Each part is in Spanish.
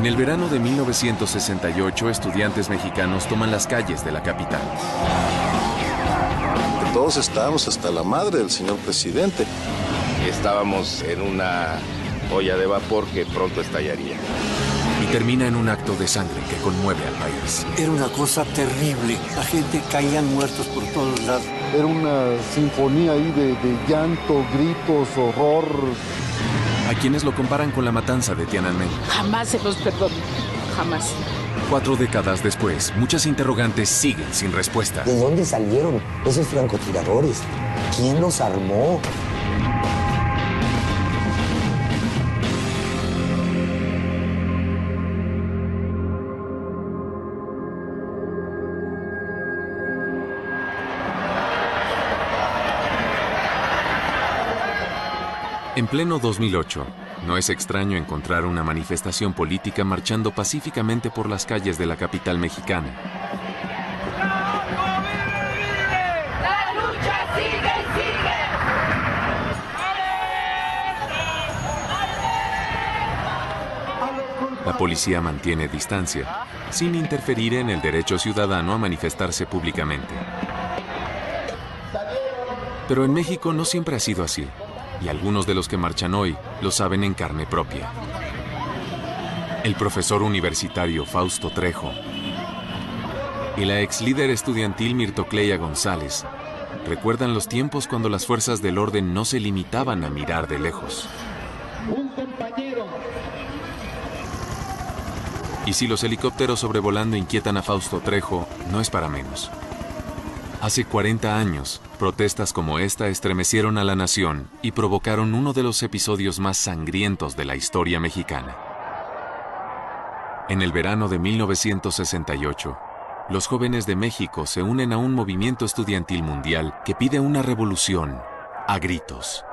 el verano de 1968, estudiantes mexicanos toman las calles de la capital. Todos estábamos hasta la madre del señor presidente. Estábamos en una olla de vapor que pronto estallaría. Y termina en un acto de sangre que conmueve al país. Era una cosa terrible. La gente caían muertos por todos lados. Era una sinfonía ahí de llanto, gritos, horror. A quienes lo comparan con la matanza de Tiananmen. Jamás se los perdono. Jamás. 4 décadas después, muchas interrogantes siguen sin respuesta. ¿De dónde salieron esos francotiradores? ¿Quién los armó? En pleno 2008, no es extraño encontrar una manifestación política marchando pacíficamente por las calles de la capital mexicana. ¡La lucha sigue y sigue! La policía mantiene distancia, sin interferir en el derecho ciudadano a manifestarse públicamente. Pero en México no siempre ha sido así. Y algunos de los que marchan hoy lo saben en carne propia. El profesor universitario Fausto Trejo y la ex líder estudiantil Mirtocleia González recuerdan los tiempos cuando las fuerzas del orden no se limitaban a mirar de lejos. Y si los helicópteros sobrevolando inquietan a Fausto Trejo, no es para menos. Hace 40 años, protestas como esta estremecieron a la nación y provocaron uno de los episodios más sangrientos de la historia mexicana. En el verano de 1968, los jóvenes de México se unen a un movimiento estudiantil mundial que pide una revolución a gritos.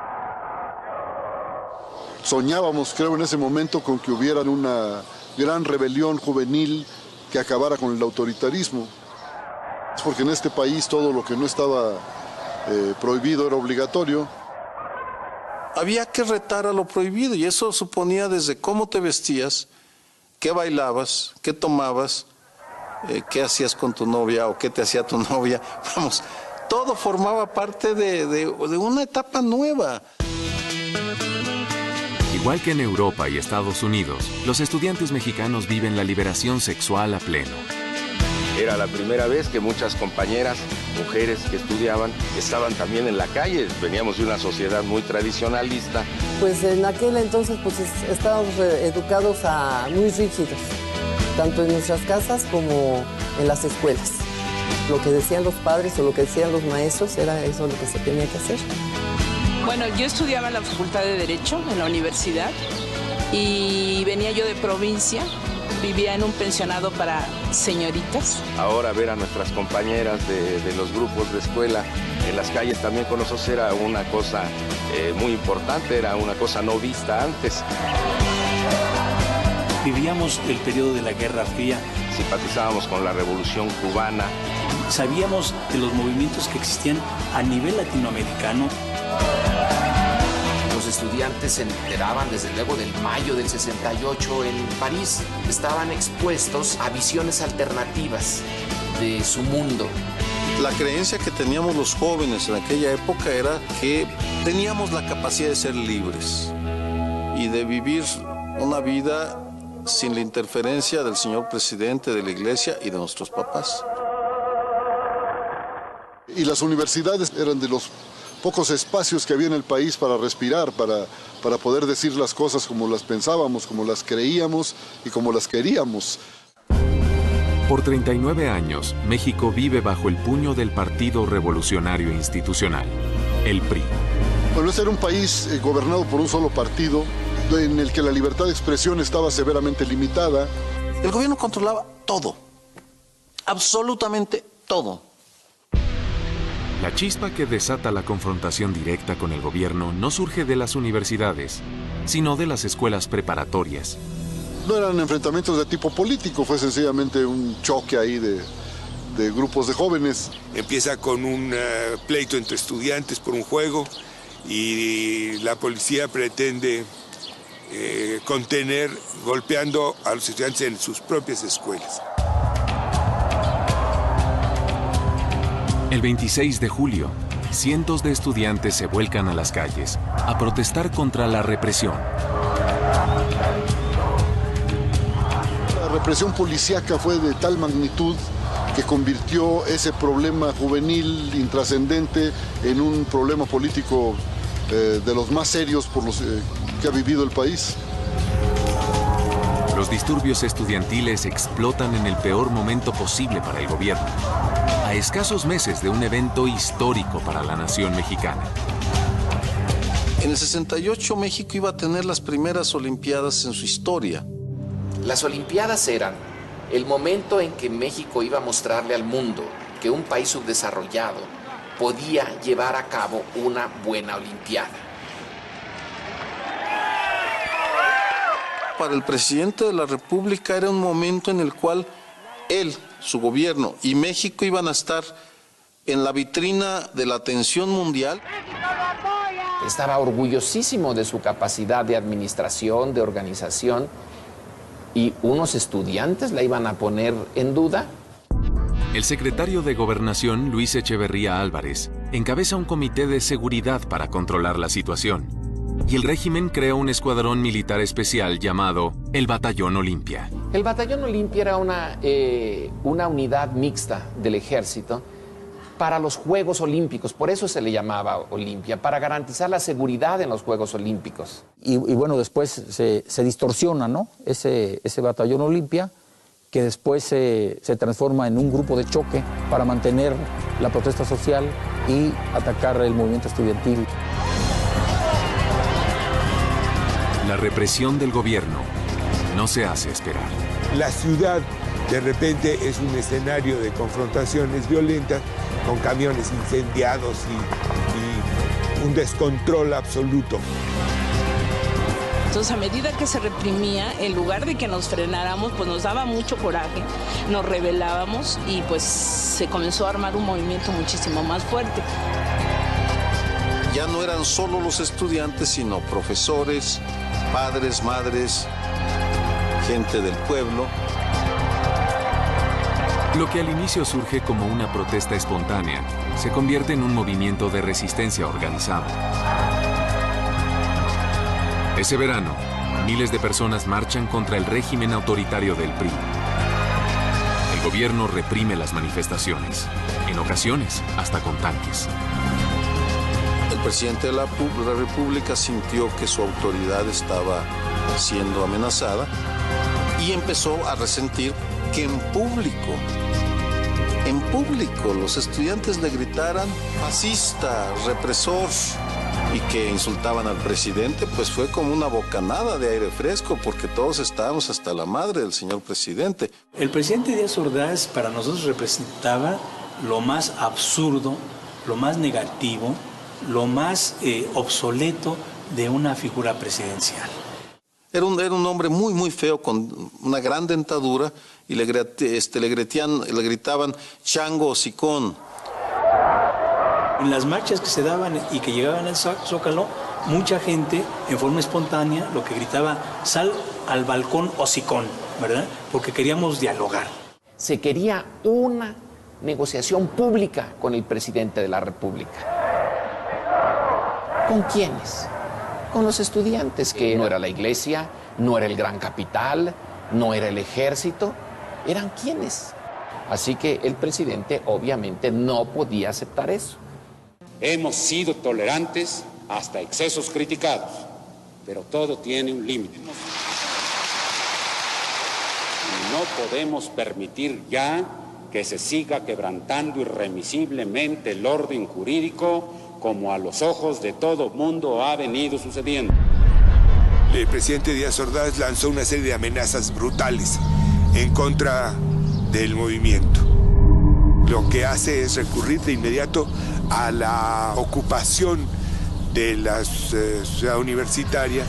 Soñábamos, creo, en ese momento con que hubiera una gran rebelión juvenil que acabara con el autoritarismo. Porque en este país todo lo que no estaba prohibido era obligatorio. Había que retar a lo prohibido y eso suponía desde cómo te vestías, qué bailabas, qué tomabas, qué hacías con tu novia o qué te hacía tu novia. Vamos, todo formaba parte de una etapa nueva. Igual que en Europa y Estados Unidos, los estudiantes mexicanos viven la liberación sexual a pleno. Era la primera vez que muchas compañeras, mujeres que estudiaban, estaban también en la calle. Veníamos de una sociedad muy tradicionalista. Pues en aquel entonces pues estábamos educados muy rígidos, tanto en nuestras casas como en las escuelas. Lo que decían los padres o lo que decían los maestros era eso lo que se tenía que hacer. Bueno, yo estudiaba en la Facultad de Derecho, en la universidad, y venía yo de provincia. Vivía en un pensionado para señoritas. Ahora ver a nuestras compañeras de los grupos de escuela en las calles también con nosotros era una cosa muy importante, era una cosa no vista antes. Vivíamos el periodo de la Guerra Fría. Simpatizábamos con la Revolución Cubana. Sabíamos de los movimientos que existían a nivel latinoamericano. Los estudiantes se enteraban desde luego del mayo del 68 en París. Estaban expuestos a visiones alternativas de su mundo. La creencia que teníamos los jóvenes en aquella época era que teníamos la capacidad de ser libres y de vivir una vida sin la interferencia del señor presidente, de la iglesia y de nuestros papás. Y las universidades eran de los pocos espacios que había en el país para respirar, para poder decir las cosas como las pensábamos, como las creíamos y como las queríamos. Por 39 años, México vive bajo el puño del Partido Revolucionario Institucional, el PRI. Bueno, este era un país gobernado por un solo partido, en el que la libertad de expresión estaba severamente limitada. El gobierno controlaba todo, absolutamente todo. La chispa que desata la confrontación directa con el gobierno no surge de las universidades, sino de las escuelas preparatorias. No eran enfrentamientos de tipo político, fue sencillamente un choque ahí de grupos de jóvenes. Empieza con un pleito entre estudiantes por un juego y la policía pretende contener golpeando a los estudiantes en sus propias escuelas. El 26 de julio, cientos de estudiantes se vuelcan a las calles a protestar contra la represión. La represión policíaca fue de tal magnitud que convirtió ese problema juvenil intrascendente en un problema político de los más serios por los que ha vivido el país. Los disturbios estudiantiles explotan en el peor momento posible para el gobierno, a escasos meses de un evento histórico para la nación mexicana. En el 68 México iba a tener las primeras Olimpiadas en su historia. Las Olimpiadas eran el momento en que México iba a mostrarle al mundo que un país subdesarrollado podía llevar a cabo una buena Olimpiada. Para el presidente de la República era un momento en el cual él, su gobierno y México iban a estar en la vitrina de la atención mundial. Estaba orgullosísimo de su capacidad de administración, de organización, y unos estudiantes la iban a poner en duda. El secretario de Gobernación, Luis Echeverría Álvarez, encabeza un comité de seguridad para controlar la situación. Y el régimen crea un escuadrón militar especial llamado el Batallón Olimpia. El Batallón Olimpia era una unidad mixta del ejército para los Juegos Olímpicos, por eso se le llamaba Olimpia, para garantizar la seguridad en los Juegos Olímpicos. Y bueno, después se distorsiona, ¿no? Ese Batallón Olimpia, que después se transforma en un grupo de choque para mantener la protesta social y atacar el movimiento estudiantil. La represión del gobierno no se hace esperar. La ciudad de repente es un escenario de confrontaciones violentas con camiones incendiados y un descontrol absoluto. Entonces, a medida que se reprimía, en lugar de que nos frenáramos, pues nos daba mucho coraje, nos rebelábamos y pues se comenzó a armar un movimiento muchísimo más fuerte. Ya no eran solo los estudiantes, sino profesores, padres, madres, gente del pueblo. Lo que al inicio surge como una protesta espontánea, se convierte en un movimiento de resistencia organizado. Ese verano, miles de personas marchan contra el régimen autoritario del PRI. El gobierno reprime las manifestaciones, en ocasiones hasta con tanques. El presidente de la República sintió que su autoridad estaba siendo amenazada y empezó a resentir que en público los estudiantes le gritaran fascista, represor, y que insultaban al presidente, pues fue como una bocanada de aire fresco, porque todos estábamos hasta la madre del señor presidente. El presidente Díaz Ordaz para nosotros representaba lo más absurdo, lo más negativo, lo más obsoleto de una figura presidencial. Era un hombre muy, muy feo, con una gran dentadura, y le gritaban chango hocicón. En las marchas que se daban y que llegaban al Zócalo, mucha gente, en forma espontánea, lo que gritaba, sal al balcón hocicón, ¿verdad? Porque queríamos dialogar. Se quería una negociación pública con el presidente de la República. ¿Con quiénes? Con los estudiantes, que no era la iglesia, no era el gran capital, no era el ejército, eran quiénes. Así que el presidente obviamente no podía aceptar eso. Hemos sido tolerantes hasta excesos criticados, pero todo tiene un límite. No podemos permitir ya que se siga quebrantando irremisiblemente el orden jurídico como a los ojos de todo mundo ha venido sucediendo. El presidente Díaz Ordaz lanzó una serie de amenazas brutales en contra del movimiento. Lo que hace es recurrir de inmediato a la ocupación de la ciudad universitaria.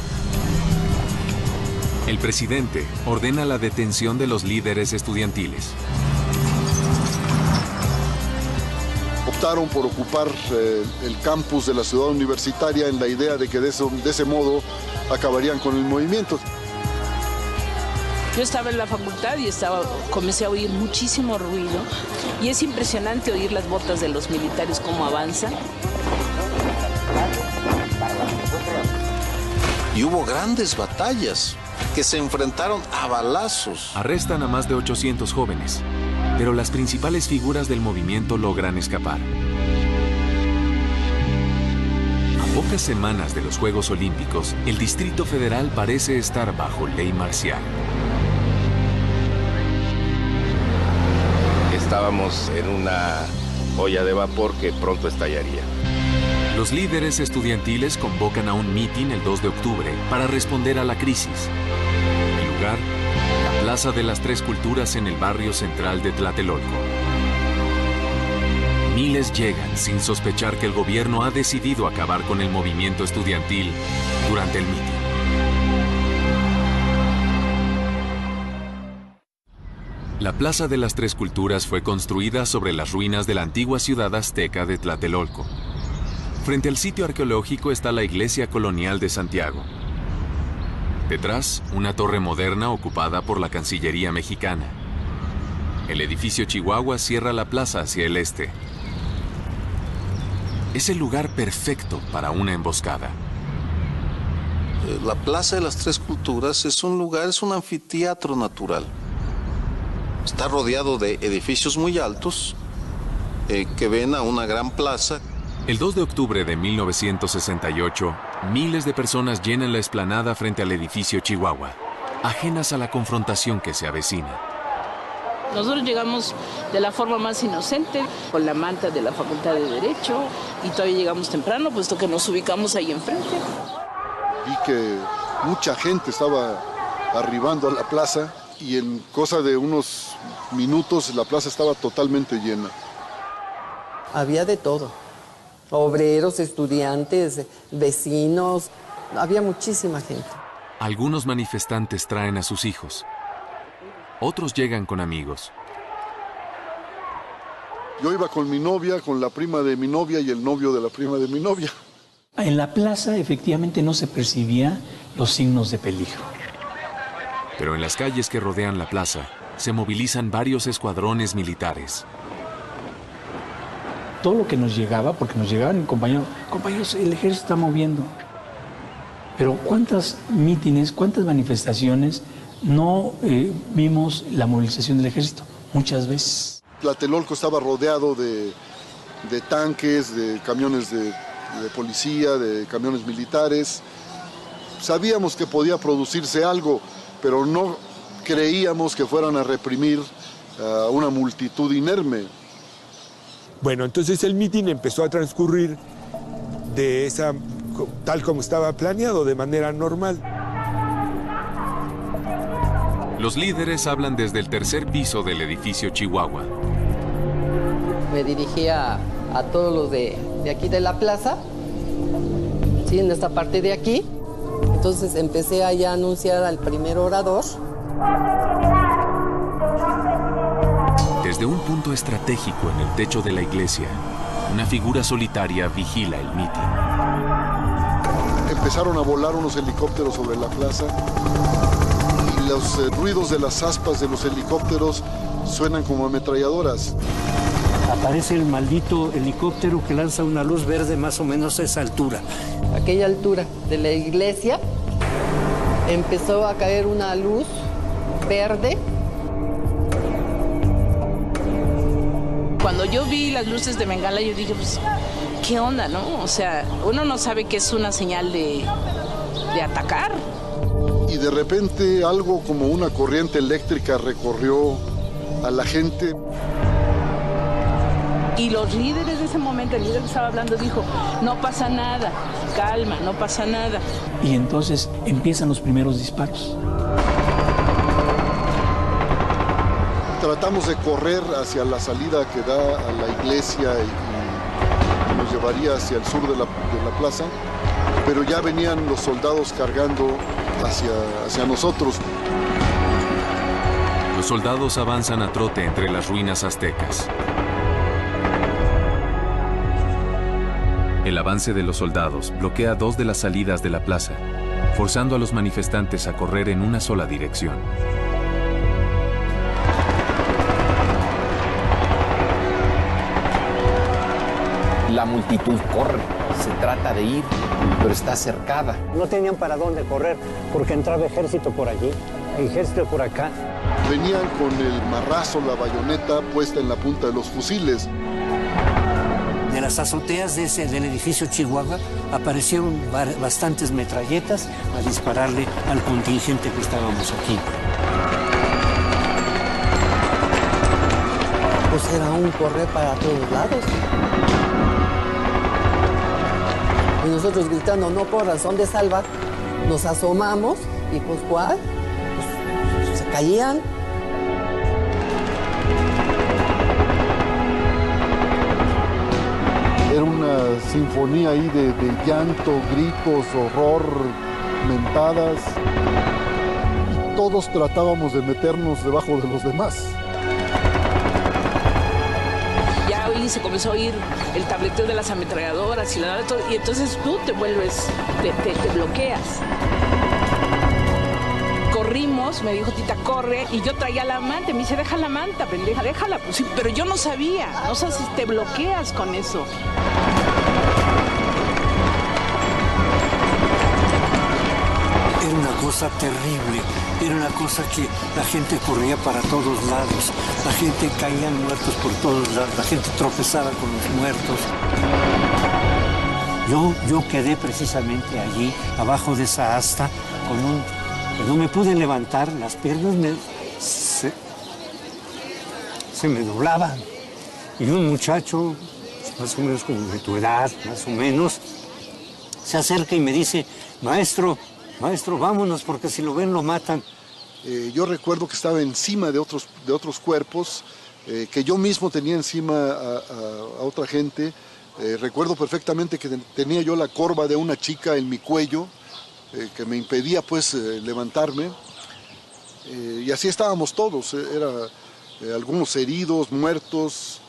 El presidente ordena la detención de los líderes estudiantiles. optaron por ocupar el campus de la ciudad universitaria en la idea de que de ese modo acabarían con el movimiento. Yo estaba en la facultad y comencé a oír muchísimo ruido y es impresionante oír las botas de los militares cómo avanzan. Y hubo grandes batallas que se enfrentaron a balazos. Arrestan a más de 800 jóvenes, pero las principales figuras del movimiento logran escapar. A pocas semanas de los Juegos Olímpicos, el Distrito Federal parece estar bajo ley marcial. Estábamos en una olla de vapor que pronto estallaría. Los líderes estudiantiles convocan a un mitin el 2 de octubre para responder a la crisis. El lugar, la Plaza de las Tres Culturas en el barrio central de Tlatelolco. Miles llegan sin sospechar que el gobierno ha decidido acabar con el movimiento estudiantil durante el mitin. La Plaza de las Tres Culturas fue construida sobre las ruinas de la antigua ciudad azteca de Tlatelolco. Frente al sitio arqueológico está la iglesia colonial de Santiago. Detrás, una torre moderna ocupada por la Cancillería mexicana. El edificio Chihuahua cierra la plaza hacia el este. Es el lugar perfecto para una emboscada. La Plaza de las Tres Culturas es un anfiteatro natural. Está rodeado de edificios muy altos que ven a una gran plaza. El 2 de octubre de 1968, miles de personas llenan la explanada frente al edificio Chihuahua, ajenas a la confrontación que se avecina. Nosotros llegamos de la forma más inocente, con la manta de la Facultad de Derecho, y todavía llegamos temprano, puesto que nos ubicamos ahí enfrente. Vi que mucha gente estaba arribando a la plaza y en cosa de unos minutos la plaza estaba totalmente llena. Había de todo. Obreros, estudiantes, vecinos, había muchísima gente. Algunos manifestantes traen a sus hijos. Otros llegan con amigos. Yo iba con mi novia, con la prima de mi novia y el novio de la prima de mi novia. En la plaza efectivamente no se percibía los signos de peligro. Pero en las calles que rodean la plaza se movilizan varios escuadrones militares. Todo lo que nos llegaba, porque nos llegaban compañeros, el ejército está moviendo. Pero ¿cuántas mítines, cuántas manifestaciones no vimos la movilización del ejército? Muchas veces. Tlatelolco estaba rodeado de tanques, de camiones de policía, de camiones militares. Sabíamos que podía producirse algo, pero no creíamos que fueran a reprimir a una multitud inerme. Bueno, entonces el mitin empezó a transcurrir tal como estaba planeado, de manera normal. Los líderes hablan desde el tercer piso del edificio Chihuahua. Me dirigía a todos los de aquí de la plaza, ¿sí? En esta parte de aquí. Entonces empecé allá a anunciar al primer orador. Desde un punto estratégico en el techo de la iglesia, una figura solitaria vigila el mitin. Empezaron a volar unos helicópteros sobre la plaza y los ruidos de las aspas de los helicópteros suenan como ametralladoras. Aparece el maldito helicóptero que lanza una luz verde más o menos a esa altura. A aquella altura de la iglesia empezó a caer una luz verde. Cuando yo vi las luces de Bengala, yo dije, pues, ¿qué onda, no? O sea, uno no sabe que es una señal de atacar. Y de repente algo como una corriente eléctrica recorrió a la gente. Y los líderes de ese momento, el líder que estaba hablando dijo, no pasa nada, calma, no pasa nada. Y entonces empiezan los primeros disparos. Tratamos de correr hacia la salida que da a la iglesia y nos llevaría hacia el sur de la plaza, pero ya venían los soldados cargando hacia nosotros. Los soldados avanzan a trote entre las ruinas aztecas. El avance de los soldados bloquea 2 de las salidas de la plaza, forzando a los manifestantes a correr en una sola dirección. La multitud corre, se trata de ir, pero está cercada. No tenían para dónde correr porque entraba ejército por allí, ejército por acá. Venían con el marrazo, la bayoneta puesta en la punta de los fusiles. De las azoteas del edificio Chihuahua aparecieron bastantes metralletas a dispararle al contingente que estábamos aquí. Pues era un correr para todos lados. Y nosotros gritando, no corran, son de salva. Nos asomamos y pues ¿cuál? Pues, se caían. Era una sinfonía ahí de llanto, gritos, horror, mentadas. Y todos tratábamos de meternos debajo de los demás. Ya hoy se comenzó a oír el tableteo de las ametralladoras y entonces tú te vuelves, te bloqueas. Corrimos, me dijo Tita, corre, y yo traía la manta, me dice, deja la manta, pendeja, déjala. Pues sí, pero yo no sabía, no sé si te bloqueas con eso. Era una cosa terrible, era una cosa que la gente corría para todos lados, la gente caía muertos por todos lados, la gente tropezaba con los muertos. Yo quedé precisamente allí, abajo de esa asta, que no me pude levantar, las piernas se me doblaban. Y un muchacho, más o menos como de tu edad, más o menos, se acerca y me dice, maestro, vámonos, porque si lo ven lo matan. Yo recuerdo que estaba encima de otros cuerpos, que yo mismo tenía encima a otra gente. Recuerdo perfectamente que tenía yo la corva de una chica en mi cuello, que me impedía pues levantarme. Y así estábamos todos, algunos heridos, muertos.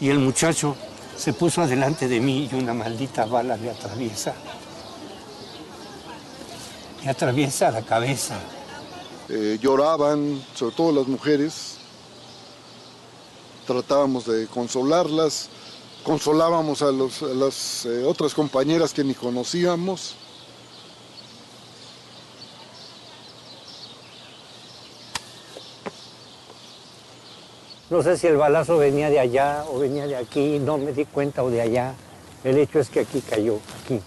Y el muchacho se puso adelante de mí y una maldita bala me atraviesa. Me atraviesa la cabeza. Lloraban, sobre todo las mujeres. Tratábamos de consolarlas. Consolábamos a las otras compañeras que ni conocíamos. No sé si el balazo venía de allá o venía de aquí, no me di cuenta, o de allá. El hecho es que aquí cayó, aquí.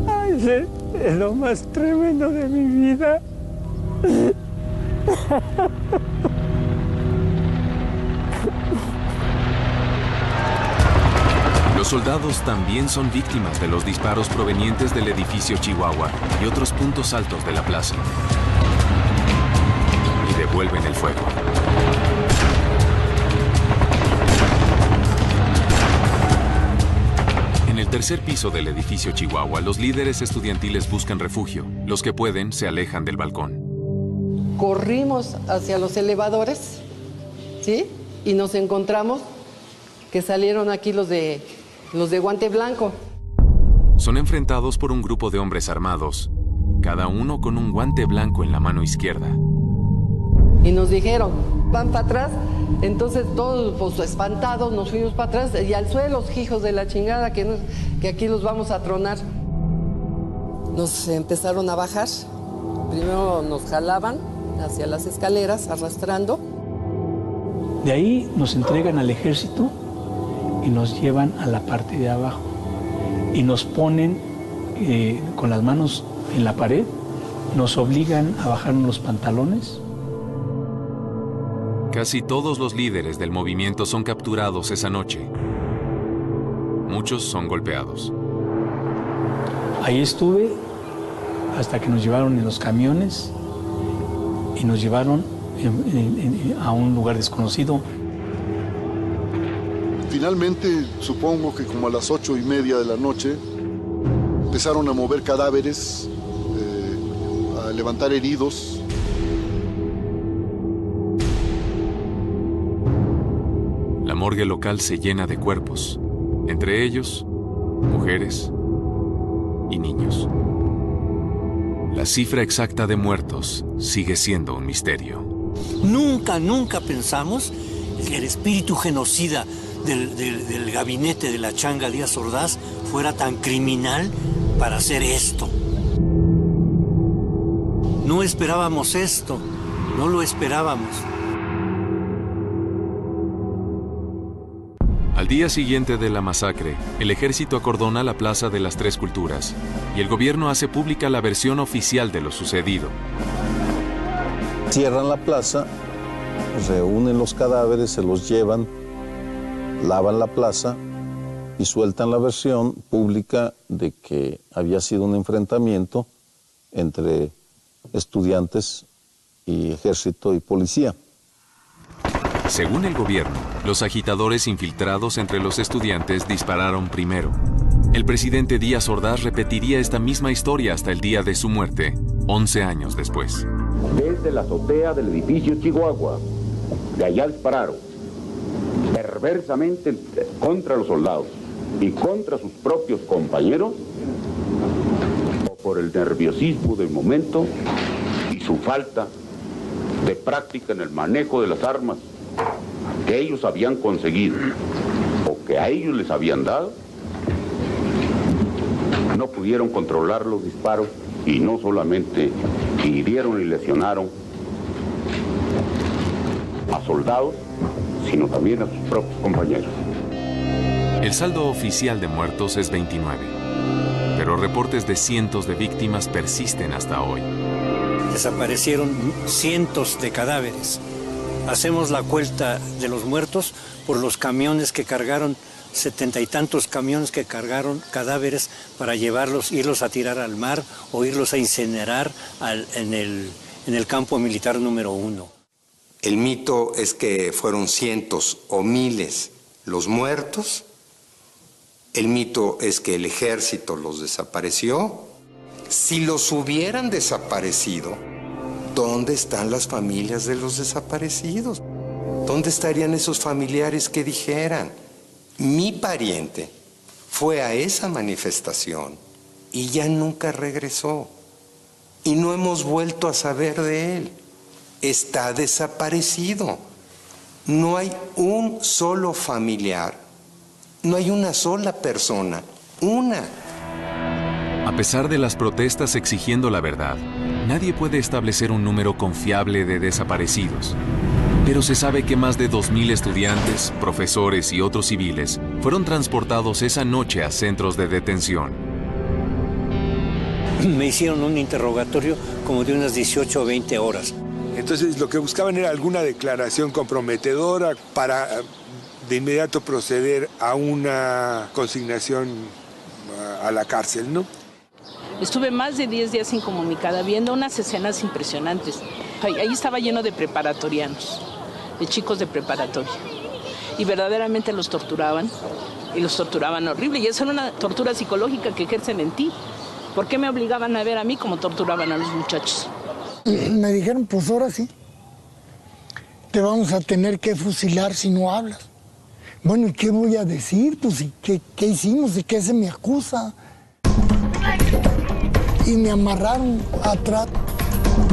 Ay, es lo más tremendo de mi vida. Los soldados también son víctimas de los disparos provenientes del edificio Chihuahua y otros puntos altos de la plaza. Y devuelven el fuego. En el tercer piso del edificio Chihuahua, los líderes estudiantiles buscan refugio. Los que pueden se alejan del balcón. Corrimos hacia los elevadores, ¿sí? Y nos encontramos que salieron aquí los de guante blanco. Son enfrentados por un grupo de hombres armados, cada uno con un guante blanco en la mano izquierda. Y nos dijeron, van para atrás. Entonces todos pues, espantados nos fuimos para atrás y al suelo, hijos de la chingada, que aquí los vamos a tronar. Nos empezaron a bajar. Primero nos jalaban hacia las escaleras, arrastrando. De ahí nos entregan al ejército y nos llevan a la parte de abajo. Y nos ponen con las manos en la pared, nos obligan a bajarnos los pantalones. Casi todos los líderes del movimiento son capturados esa noche. Muchos son golpeados. Ahí estuve hasta que nos llevaron en los camiones y nos llevaron a un lugar desconocido. Finalmente, supongo que como a las 8:30 de la noche, empezaron a mover cadáveres, a levantar heridos. La morgue local se llena de cuerpos, entre ellos, mujeres y niños. La cifra exacta de muertos sigue siendo un misterio. Nunca pensamos que el espíritu genocida del gabinete de la Changa Díaz Ordaz fuera tan criminal para hacer esto. No esperábamos esto, no lo esperábamos. Al día siguiente de la masacre, el ejército acordona la Plaza de las Tres Culturas y el gobierno hace pública la versión oficial de lo sucedido. Cierran la plaza, reúnen los cadáveres, se los llevan, lavan la plaza y sueltan la versión pública de que había sido un enfrentamiento entre estudiantes y ejército y policía. Según el gobierno, los agitadores infiltrados entre los estudiantes dispararon primero. El presidente Díaz Ordaz repetiría esta misma historia hasta el día de su muerte, 11 años después. Desde la azotea del edificio Chihuahua, de allá dispararon perversamente contra los soldados y contra sus propios compañeros, o por el nerviosismo del momento y su falta de práctica en el manejo de las armas que ellos habían conseguido o que a ellos les habían dado, no pudieron controlar los disparos y no solamente hirieron y lesionaron a soldados, sino también a sus propios compañeros. El saldo oficial de muertos es 29, pero reportes de cientos de víctimas persisten hasta hoy. Desaparecieron cientos de cadáveres. Hacemos la cuenta de los muertos por los camiones que cargaron, 70 y tantos camiones que cargaron cadáveres para llevarlos, irlos a tirar al mar o irlos a incinerar en el campo militar número 1. El mito es que fueron cientos o miles los muertos. El mito es que el ejército los desapareció. Si los hubieran desaparecido, ¿dónde están las familias de los desaparecidos? ¿Dónde estarían esos familiares que dijeran: mi pariente fue a esa manifestación y ya nunca regresó y no hemos vuelto a saber de él? Está desaparecido. No hay un solo familiar, no hay una sola persona, una. A pesar de las protestas exigiendo la verdad, nadie puede establecer un número confiable de desaparecidos. Pero se sabe que más de 2,000 estudiantes, profesores y otros civiles fueron transportados esa noche a centros de detención. Me hicieron un interrogatorio como de unas 18 o 20 horas. Entonces lo que buscaban era alguna declaración comprometedora para de inmediato proceder a una consignación a la cárcel, ¿no? Estuve más de 10 días incomunicada, viendo unas escenas impresionantes. Ahí estaba lleno de preparatorianos, de chicos de preparatoria. Y verdaderamente los torturaban, y los torturaban horrible. Y esa era una tortura psicológica que ejercen en ti. ¿Por qué me obligaban a ver a mí como torturaban a los muchachos? Me dijeron, pues ahora sí, te vamos a tener que fusilar si no hablas. Bueno, ¿y qué voy a decir? Pues, ¿qué hicimos? ¿Y qué se me acusa? Y me amarraron atrás,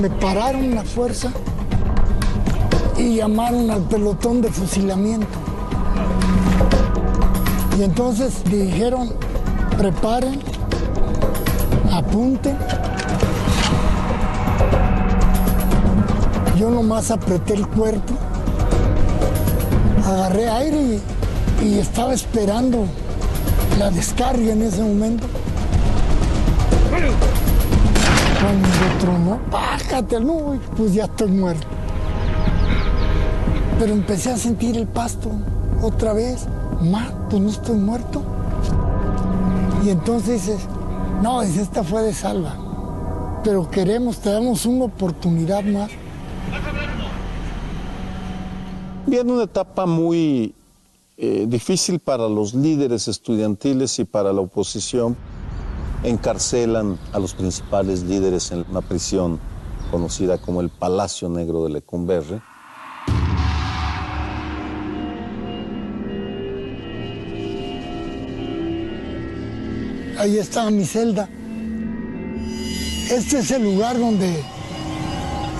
me pararon a fuerza y llamaron al pelotón de fusilamiento. Y entonces dijeron, preparen, apunten. Yo nomás apreté el cuerpo, agarré aire y estaba esperando la descarga en ese momento. Cuando tronó, bájate, no, pues ya estoy muerto. Pero empecé a sentir el pasto otra vez. Pues no estoy muerto. Y entonces dices, no, esta fue de salva. Pero te damos una oportunidad más. Viene una etapa muy difícil para los líderes estudiantiles y para la oposición. Encarcelan a los principales líderes en una prisión conocida como el Palacio Negro de Lecumberri. Ahí estaba mi celda. Este es el lugar donde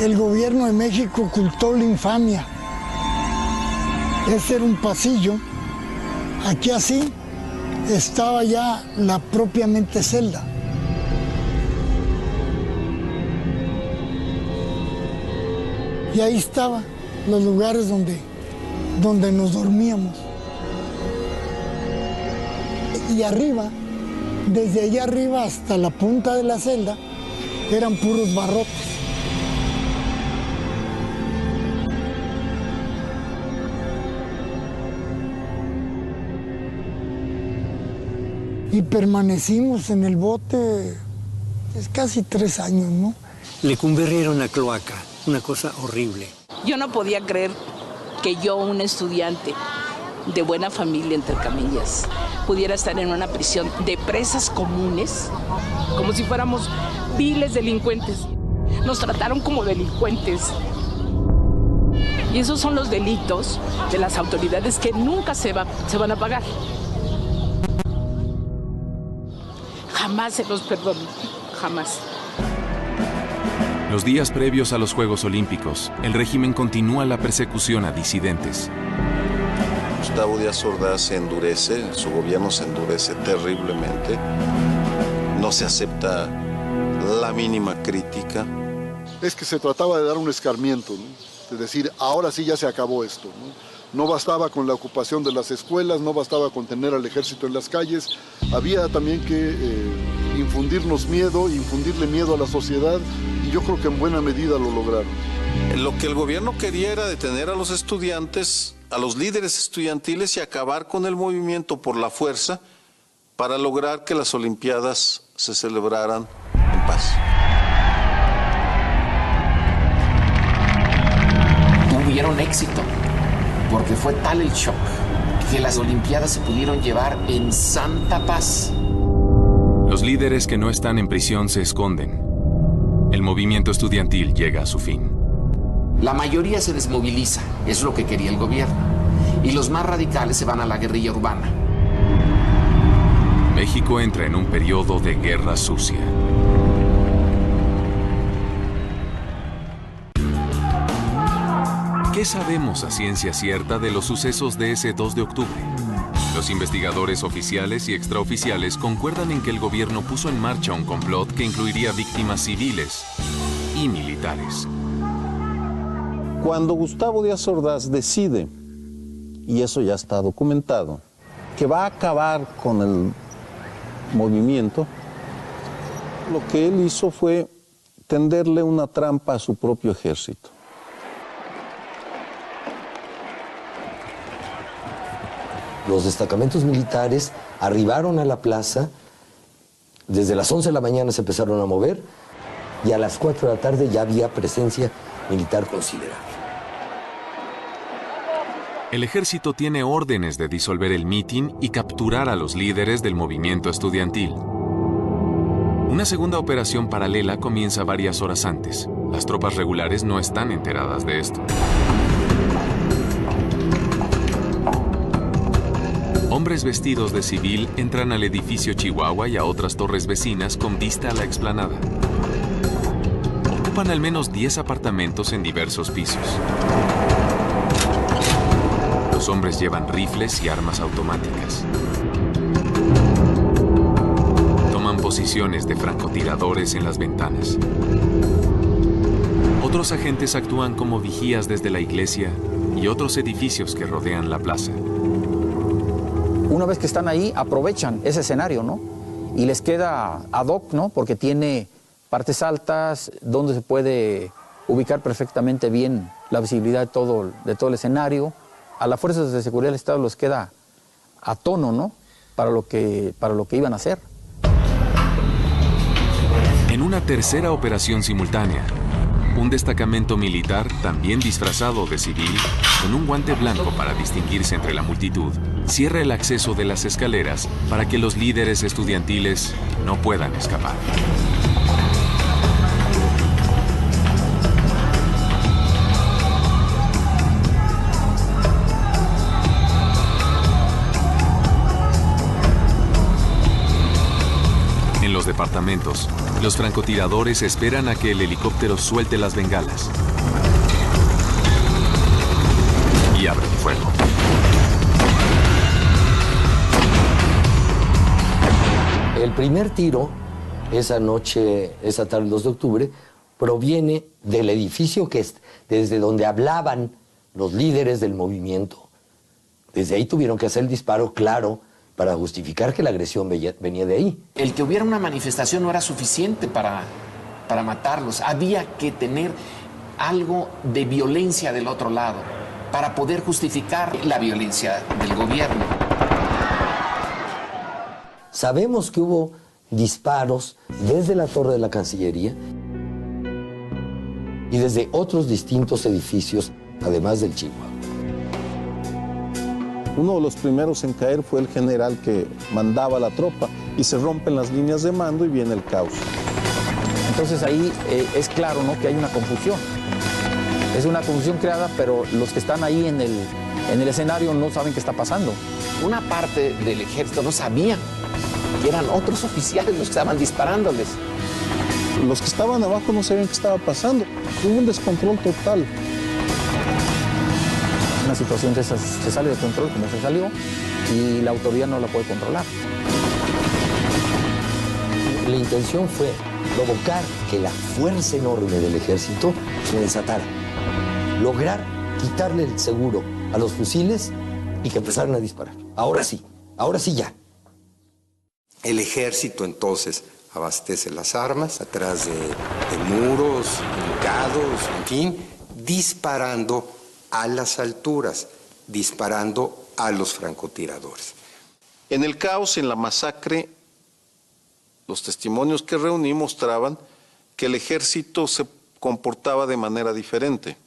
el gobierno de México ocultó la infamia. Este era un pasillo. Aquí así estaba ya la propiamente celda. Y ahí estaban los lugares donde nos dormíamos. Y arriba, desde allá arriba hasta la punta de la celda, eran puros barrotes. Y permanecimos en el bote casi 3 años, ¿no? Lecumberri era una cloaca, una cosa horrible. Yo no podía creer que yo, un estudiante de buena familia, entre comillas, pudiera estar en una prisión de presas comunes, como si fuéramos viles delincuentes. Nos trataron como delincuentes. Y esos son los delitos de las autoridades que nunca se van a pagar. Jamás se los perdono, jamás. Los días previos a los Juegos Olímpicos, el régimen continúa la persecución a disidentes. Gustavo Díaz Ordaz se endurece, su gobierno se endurece terriblemente. No se acepta la mínima crítica. Es que se trataba de dar un escarmiento, ¿no? De decir, ahora sí ya se acabó esto, ¿no? No bastaba con la ocupación de las escuelas, no bastaba con tener al ejército en las calles, había también que infundirnos miedo, infundirle miedo a la sociedad, y yo creo que en buena medida lo lograron. Lo que el gobierno quería era detener a los estudiantes, a los líderes estudiantiles y acabar con el movimiento por la fuerza para lograr que las Olimpiadas se celebraran en paz. Tuvieron éxito, porque fue tal el shock que las Olimpiadas se pudieron llevar en santa paz. Los líderes que no están en prisión se esconden. El movimiento estudiantil llega a su fin. La mayoría se desmoviliza, es lo que quería el gobierno, y los más radicales se van a la guerrilla urbana. México entra en un periodo de guerra sucia. ¿Qué sabemos a ciencia cierta de los sucesos de ese 2 de octubre? Los investigadores oficiales y extraoficiales concuerdan en que el gobierno puso en marcha un complot que incluiría víctimas civiles y militares. Cuando Gustavo Díaz Ordaz decide, y eso ya está documentado, que va a acabar con el movimiento, lo que él hizo fue tenderle una trampa a su propio ejército. Los destacamentos militares arribaron a la plaza, desde las 11 de la mañana se empezaron a mover y a las 4 de la tarde ya había presencia militar considerable. El ejército tiene órdenes de disolver el mitin y capturar a los líderes del movimiento estudiantil. Una segunda operación paralela comienza varias horas antes. Las tropas regulares no están enteradas de esto. Hombres vestidos de civil entran al edificio Chihuahua y a otras torres vecinas con vista a la explanada. Ocupan al menos 10 apartamentos en diversos pisos. Los hombres llevan rifles y armas automáticas. Toman posiciones de francotiradores en las ventanas. Otros agentes actúan como vigías desde la iglesia y otros edificios que rodean la plaza. Una vez que están ahí, aprovechan ese escenario, ¿no? Y les queda ad hoc, ¿no? Porque tiene partes altas donde se puede ubicar perfectamente bien la visibilidad de todo el escenario. A las fuerzas de seguridad del Estado les queda a tono, ¿no? Para lo que iban a hacer. En una tercera operación simultánea, un destacamento militar, también disfrazado de civil, con un guante blanco para distinguirse entre la multitud, cierra el acceso de las escaleras para que los líderes estudiantiles no puedan escapar. En los departamentos, los francotiradores esperan a que el helicóptero suelte las bengalas y abren fuego. El primer tiro, esa noche, esa tarde del 2 de octubre, proviene del edificio que es desde donde hablaban los líderes del movimiento. Desde ahí tuvieron que hacer el disparo claro para justificar que la agresión venía de ahí. El que hubiera una manifestación no era suficiente para matarlos. Había que tener algo de violencia del otro lado para poder justificar la violencia del gobierno. Sabemos que hubo disparos desde la torre de la Cancillería y desde otros distintos edificios, además del Chihuahua. Uno de los primeros en caer fue el general que mandaba la tropa y se rompen las líneas de mando y viene el caos. Entonces ahí es claro, ¿no?, que hay una confusión. Es una confusión creada, pero los que están ahí en el escenario no saben qué está pasando. Una parte del ejército no sabía que eran otros oficiales los que estaban disparándoles. Los que estaban abajo no sabían qué estaba pasando. Hubo un descontrol total. Una situación de esas se sale de control como se salió y la autoridad no la puede controlar. La intención fue provocar que la fuerza enorme del ejército se desatara. Lograr quitarle el seguro a los fusiles y que empezaran a disparar. Ahora sí ya. El ejército entonces abastece las armas atrás de muros, hincados, en fin, disparando a las alturas, disparando a los francotiradores. En el caos, en la masacre, los testimonios que reuní mostraban que el ejército se comportaba de manera diferente.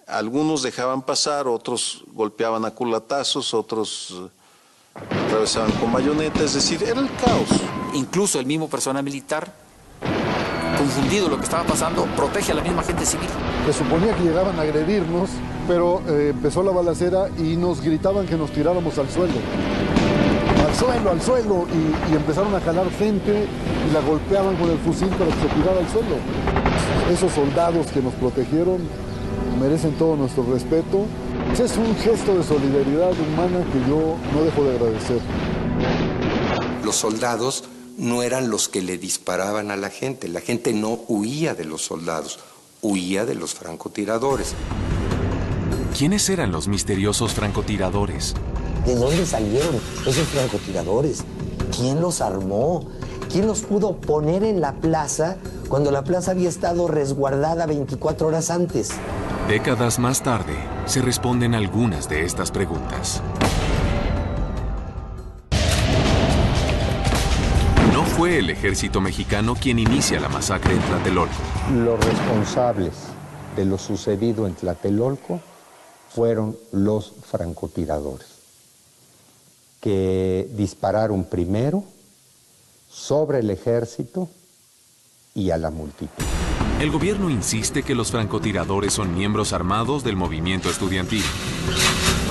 Algunos dejaban pasar, otros golpeaban a culatazos, otros atravesaban con bayoneta, es decir, era el caos. Incluso el mismo personal militar, confundido lo que estaba pasando, protege a la misma gente civil. Se suponía que llegaban a agredirnos, pero empezó la balacera y nos gritaban que nos tiráramos al suelo. Al suelo, y empezaron a jalar gente y la golpeaban con el fusil para que se tirara al suelo. Esos soldados que nos protegieron merecen todo nuestro respeto. Es un gesto de solidaridad humana que yo no dejo de agradecer. Los soldados no eran los que le disparaban a la gente no huía de los soldados, huía de los francotiradores. ¿Quiénes eran los misteriosos francotiradores? ¿De dónde salieron esos francotiradores? ¿Quién los armó? ¿Quién los pudo poner en la plaza cuando la plaza había estado resguardada 24 horas antes? Décadas más tarde, se responden algunas de estas preguntas. No fue el ejército mexicano quien inicia la masacre en Tlatelolco. Los responsables de lo sucedido en Tlatelolco fueron los francotiradores, que dispararon primero sobre el ejército y a la multitud. El gobierno insiste que los francotiradores son miembros armados del movimiento estudiantil.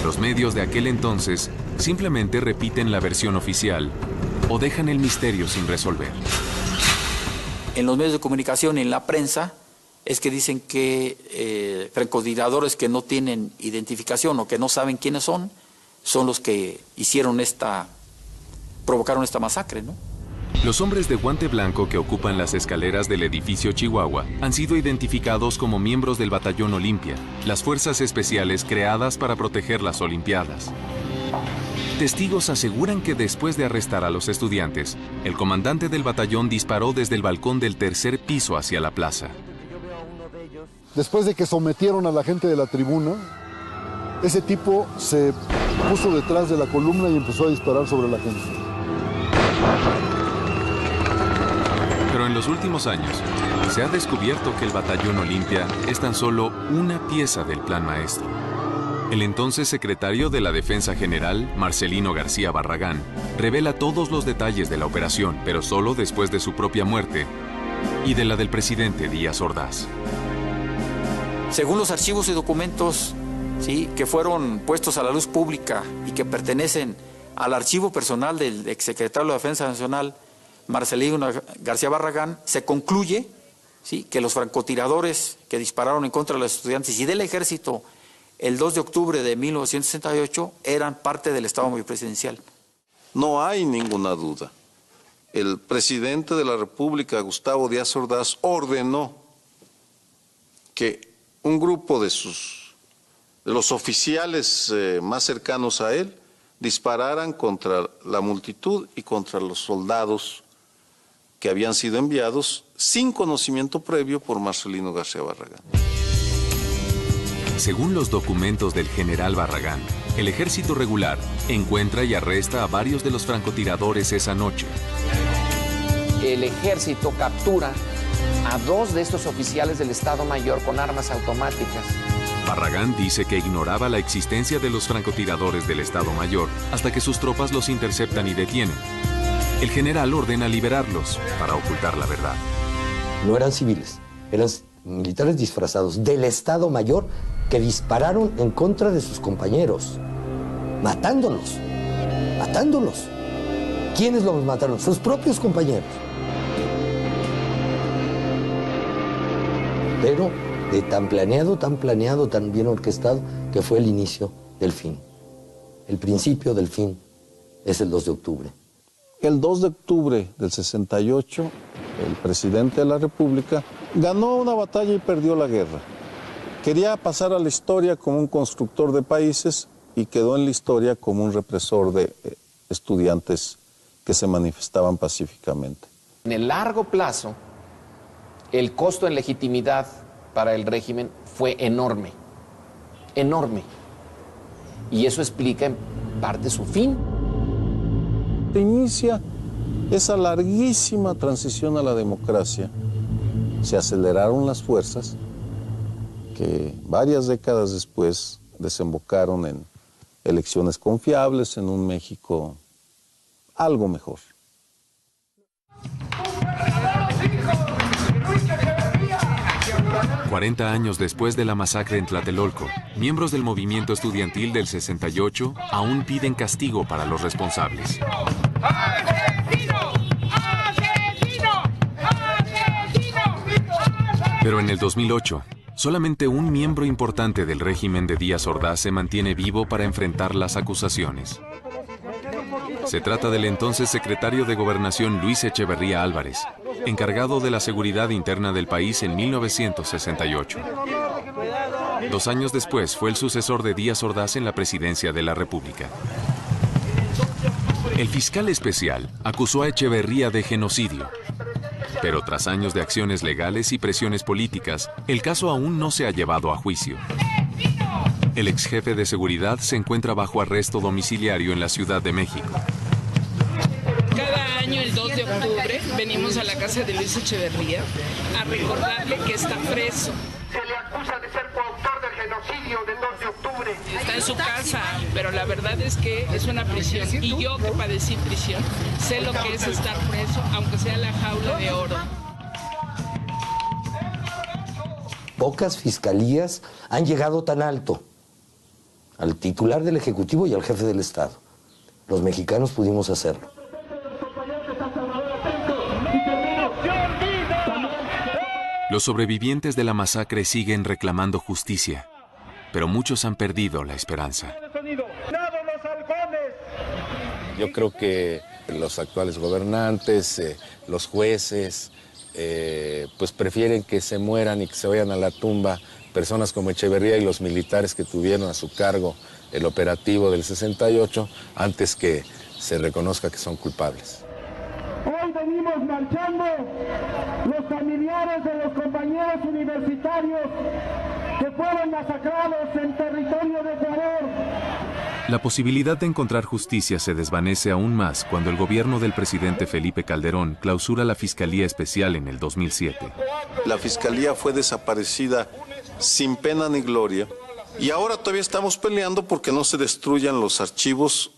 Los medios de aquel entonces simplemente repiten la versión oficial o dejan el misterio sin resolver. En los medios de comunicación y en la prensa es que dicen que francotiradores que no tienen identificación o que no saben quiénes son los que provocaron esta masacre, ¿no? Los hombres de guante blanco que ocupan las escaleras del edificio Chihuahua han sido identificados como miembros del Batallón Olimpia, las fuerzas especiales creadas para proteger las Olimpiadas. Testigos aseguran que después de arrestar a los estudiantes, el comandante del batallón disparó desde el balcón del tercer piso hacia la plaza. Después de que sometieron a la gente de la tribuna, ese tipo se puso detrás de la columna y empezó a disparar sobre la gente. Pero en los últimos años se ha descubierto que el Batallón Olimpia es tan solo una pieza del Plan Maestro. El entonces secretario de la Defensa General, Marcelino García Barragán, revela todos los detalles de la operación, pero solo después de su propia muerte y de la del presidente Díaz Ordaz. Según los archivos y documentos, ¿sí?, que fueron puestos a la luz pública y que pertenecen al archivo personal del exsecretario de la Defensa Nacional, Marcelino García Barragán, se concluye, ¿sí?, que los francotiradores que dispararon en contra de los estudiantes y del ejército el 2 de octubre de 1968 eran parte del Estado Mayor Presidencial. No hay ninguna duda. El presidente de la República, Gustavo Díaz Ordaz, ordenó que un grupo de los oficiales más cercanos a él dispararan contra la multitud y contra los soldados que habían sido enviados sin conocimiento previo por Marcelino García Barragán. Según los documentos del general Barragán, el ejército regular encuentra y arresta a varios de los francotiradores esa noche. El ejército captura a 2 de estos oficiales del Estado Mayor con armas automáticas. Barragán dice que ignoraba la existencia de los francotiradores del Estado Mayor hasta que sus tropas los interceptan y detienen. El general ordena liberarlos para ocultar la verdad. No eran civiles, eran militares disfrazados del Estado Mayor que dispararon en contra de sus compañeros, matándolos. ¿Quiénes los mataron? Sus propios compañeros. Pero de tan planeado, tan bien orquestado, que fue el inicio del fin. El principio del fin es el 2 de octubre. El 2 de octubre del 68, el presidente de la República ganó una batalla y perdió la guerra. Quería pasar a la historia como un constructor de países y quedó en la historia como un represor de estudiantes que se manifestaban pacíficamente. En el largo plazo, el costo en legitimidad para el régimen fue enorme. Y eso explica en parte su fin. Se inicia esa larguísima transición a la democracia. Se aceleraron las fuerzas que varias décadas después desembocaron en elecciones confiables, en un México algo mejor. «40 años después de la masacre en Tlatelolco, miembros del movimiento estudiantil del 68 aún piden castigo para los responsables. Pero en el 2008, solamente un miembro importante del régimen de Díaz Ordaz se mantiene vivo para enfrentar las acusaciones. Se trata del entonces secretario de Gobernación Luis Echeverría Álvarez, encargado de la seguridad interna del país en 1968. 2 años después fue el sucesor de Díaz Ordaz en la presidencia de la República. El fiscal especial acusó a Echeverría de genocidio. Pero tras años de acciones legales y presiones políticas, el caso aún no se ha llevado a juicio. El ex jefe de seguridad se encuentra bajo arresto domiciliario en la Ciudad de México. Cada año, el 2 de octubre, venimos a la casa de Luis Echeverría a recordarle que está preso. Se le acusa de ser coautor del genocidio del 2 de octubre. Está en su casa, pero la verdad es que es una prisión. Y yo que padecí prisión, sé lo que es estar preso, aunque sea la jaula de oro. Pocas fiscalías han llegado tan alto, al titular del Ejecutivo y al jefe del Estado. Los mexicanos pudimos hacerlo. Los sobrevivientes de la masacre siguen reclamando justicia, pero muchos han perdido la esperanza. Yo creo que los actuales gobernantes, los jueces, pues prefieren que se mueran y que se vayan a la tumba personas como Echeverría y los militares que tuvieron a su cargo el operativo del 68 antes que se reconozca que son culpables. Hoy venimos marchando los familiares de los compañeros universitarios que fueron masacrados en territorio de Ecuador. La posibilidad de encontrar justicia se desvanece aún más cuando el gobierno del presidente Felipe Calderón clausura la Fiscalía Especial en el 2007. La Fiscalía fue desaparecida sin pena ni gloria y ahora todavía estamos peleando porque no se destruyan los archivos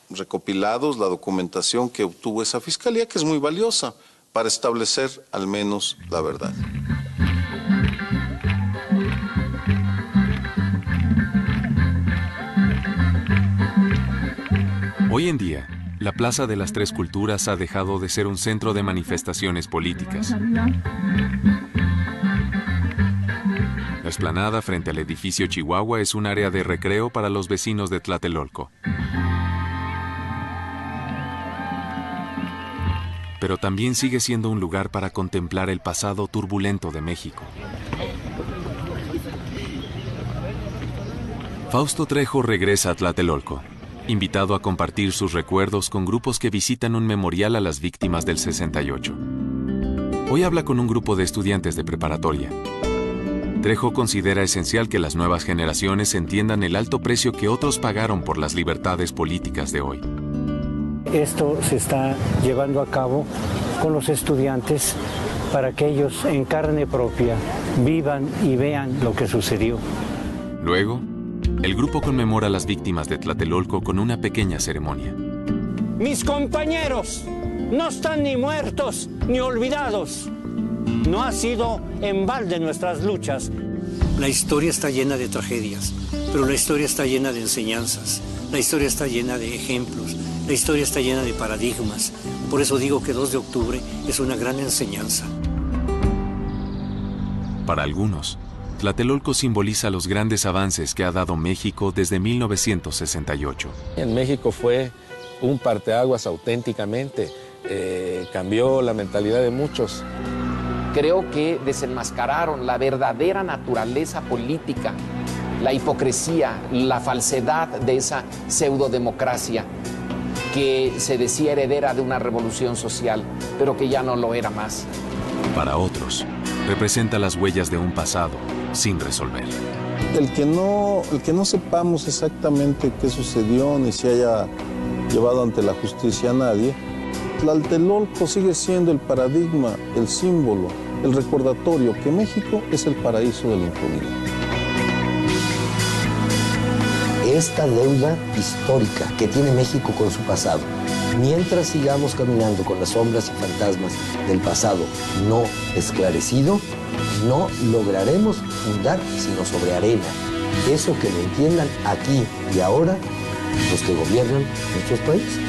recopilados, la documentación que obtuvo esa Fiscalía, que es muy valiosa para establecer al menos la verdad. Hoy en día, la Plaza de las Tres Culturas ha dejado de ser un centro de manifestaciones políticas. La explanada frente al edificio Chihuahua es un área de recreo para los vecinos de Tlatelolco. Pero también sigue siendo un lugar para contemplar el pasado turbulento de México. Fausto Trejo regresa a Tlatelolco, invitado a compartir sus recuerdos con grupos que visitan un memorial a las víctimas del 68. Hoy habla con un grupo de estudiantes de preparatoria. Trejo considera esencial que las nuevas generaciones entiendan el alto precio que otros pagaron por las libertades políticas de hoy. Esto se está llevando a cabo con los estudiantes para que ellos en carne propia vivan y vean lo que sucedió. Luego, el grupo conmemora a las víctimas de Tlatelolco con una pequeña ceremonia. Mis compañeros no están ni muertos ni olvidados. No ha sido en balde nuestras luchas. La historia está llena de tragedias, pero la historia está llena de enseñanzas. La historia está llena de ejemplos. La historia está llena de paradigmas. Por eso digo que 2 de octubre es una gran enseñanza. Para algunos, Tlatelolco simboliza los grandes avances que ha dado México desde 1968. En México fue un parteaguas auténticamente. Cambió la mentalidad de muchos. Creo que desenmascararon la verdadera naturaleza política, la hipocresía, la falsedad de esa pseudodemocracia que se decía heredera de una revolución social, pero que ya no lo era más. Para otros, representa las huellas de un pasado sin resolver. El que no sepamos exactamente qué sucedió ni se haya llevado ante la justicia a nadie, Tlatelolco sigue siendo el paradigma, el símbolo, el recordatorio que México es el paraíso de la impunidad. Esta deuda histórica que tiene México con su pasado, mientras sigamos caminando con las sombras y fantasmas del pasado no esclarecido, no lograremos fundar sino sobre arena. Eso que lo entiendan aquí y ahora los que gobiernan nuestros países.